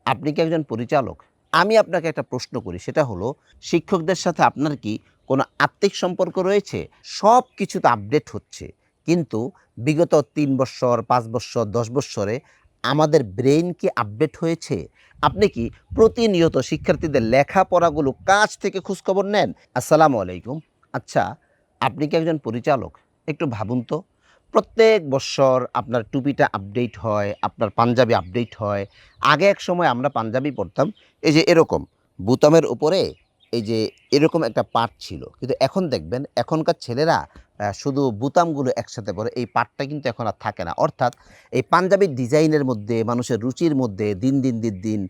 আপনি কি একজন পরিচালক? আমি আপনাকে একটা প্রশ্ন করি, সেটা হলো শিক্ষকদের সাথে আপনার কি কোনো আত্মিক সম্পর্ক রয়েছে? সবকিছু তো আপডেট হচ্ছে। কিন্তু বিগত ৩ বৎসর, ৫ বৎসর, ১০ বৎসরে আমাদের ব্রেইন কি আপডেট হয়েছে? আপনি কি প্রতিনিয়ত শিক্ষার্থীদের লেখাপড়াগুলো কাছ থেকে খোঁজখবর নেন? আসসালামু আলাইকুম। আচ্ছা, আপনি কি একজন পরিচালক? একটু ভাবুন তো। প্রত্যেক বৎসর আপনার টুপিটা আপডেট হয়, আপনার পাঞ্জাবি আপডেট হয়। আগে একসময় আমরা পাঞ্জাবি পড়তাম এই যে এরকম বুতামের উপরে এই যে এরকম একটা পাট ছিল। কিন্তু এখন দেখবেন এখনকার ছেলেরা শুধু বুতামগুলো একসাথে পরে, এই পাটটা কিন্তু এখন আর থাকে না। অর্থাৎ এই পাঞ্জাবির ডিজাইনের মধ্যে মানুষের রুচির মধ্যে দিন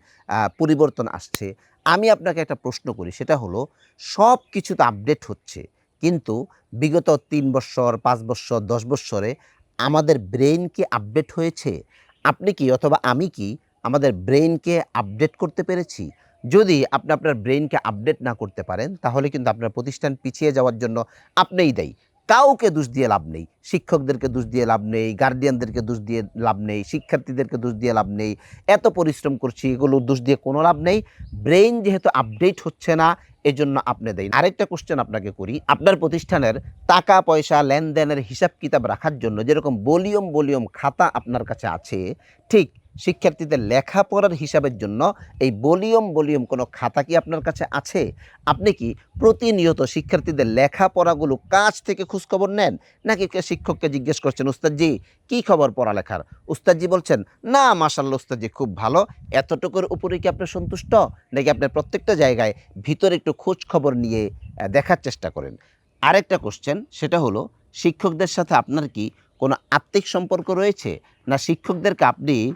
পরিবর্তন আসছে। আমি আপনাকে একটা প্রশ্ন করি, সেটা হলো সবকিছু তো আপডেট হচ্ছে। কিন্তু বিগত ৩ বৎসর, ৫ বৎসর, ১০ বৎসরে আমাদের ব্রেইন কি আপডেট হয়েছে? আপনি কি অথবা আমি কি আমাদের ব্রেইনকে আপডেট করতে পেরেছি? যদি আপনি আপনার ব্রেইনকে আপডেট না করতে পারেন, তাহলে কিন্তু আপনার প্রতিষ্ঠান পিছিয়ে যাওয়ার জন্য আপনিই দায়ী। কাউকে দোষ দিয়ে লাভ নেই। শিক্ষকদেরকে দোষ দিয়ে লাভ নেই, গার্ডিয়ানদেরকে দোষ দিয়ে লাভ নেই, শিক্ষার্থীদেরকে দোষ দিয়ে লাভ নেই। এত পরিশ্রম করছি, এগুলো দোষ দিয়ে কোনো লাভ নেই। ব্রেইন যেহেতু আপডেট হচ্ছে না, এজন্য আপনি দায়ী। আরেকটা কোয়েশ্চেন আপনাকে করি। আপনার প্রতিষ্ঠানের টাকা-পয়সা, লেনদেনের হিসাব-কিতাব রাখার জন্য যেরকম ভলিউম খাতা আপনার কাছে আছে, ঠিক শিক্ষার্থীদের লেখাপড়ার হিসাবের জন্য এই ভলিউম কোনো খাতা কি আপনার কাছে আছে? আপনি কি প্রতিনিয়ত শিক্ষার্থীদের লেখাপড়াগুলো কাছ থেকে খোঁজখবর নেন? নাকি শিক্ষককে জিজ্ঞেস করছেন, "উস্তাদজি, কি খবর পড়ালেখার?" উস্তাদজি বলছেন, "না, মাশাআল্লাহ উস্তাদজি খুব ভালো।" এতটুকুর উপরে কি আপনি সন্তুষ্ট? নাকি আপনার প্রত্যেকটা জায়গায় ভিতরে একটু খোঁজ খবর নিয়ে দেখার চেষ্টা করেন? আরেকটা কোয়েশ্চেন, সেটা হলো শিক্ষকদের সাথে আপনার কি কোনো আত্মিক সম্পর্ক রয়েছে? না শিক্ষকদেরকে আপনি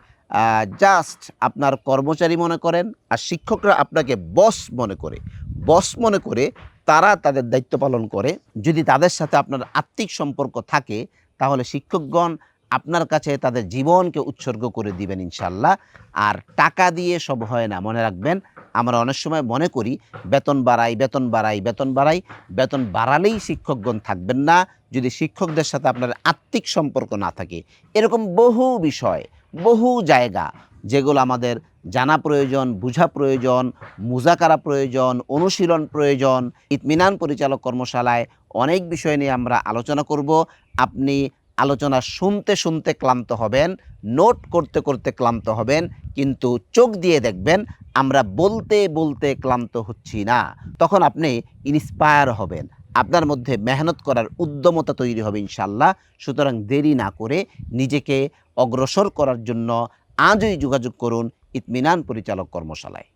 জাস্ট আপনার কর্মচারী মনে করেন, আর শিক্ষকরা আপনাকে বস মনে করে। বস মনে করে তারা তাদের দায়িত্ব পালন করে। যদি তাদের সাথে আপনার আত্মিক সম্পর্ক থাকে, তাহলে শিক্ষকগণ আপনার কাছে তাদের জীবনকে উৎসর্গ করে দিবেন ইনশাআল্লাহ। আর টাকা দিয়ে সব হয় না, মনে রাখবেন। আমরা অনেক সময় মনে করি বেতন বাড়াই, বেতন বাড়াই, বেতন বাড়াই। বেতন বাড়ালেই শিক্ষকগণ থাকবেন না, যদি শিক্ষকদের সাথে আপনার আত্মিক সম্পর্ক না থাকে। এরকম বহু বিষয়, বহু জায়গা যেগুলো আমাদের জানা প্রয়োজন, বুঝা প্রয়োজন, মুজাকারা প্রয়োজন, অনুশীলন প্রয়োজন। ইতমিনান পরিচালক কর্মশালায় অনেক বিষয় নিয়ে আমরা আলোচনা করব। আপনি আলোচনা শুনতে ক্লান্ত হবেন, নোট করতে ক্লান্ত হবেন, কিন্তু চোখ দিয়ে দেখবেন আমরা বলতে ক্লান্ত হচ্ছি না। তখন আপনি ইন্সপায়ার হবেন। আপনার মধ্যে মেহনত করার উদ্যমতা তৈরি হবে ইনশাআল্লাহ। সুতরাং দেরি না করে নিজেকে অগ্রসর করার জন্য আজই যোগাযোগ করুন ইতমিনান পরিচালক কর্মশালায়।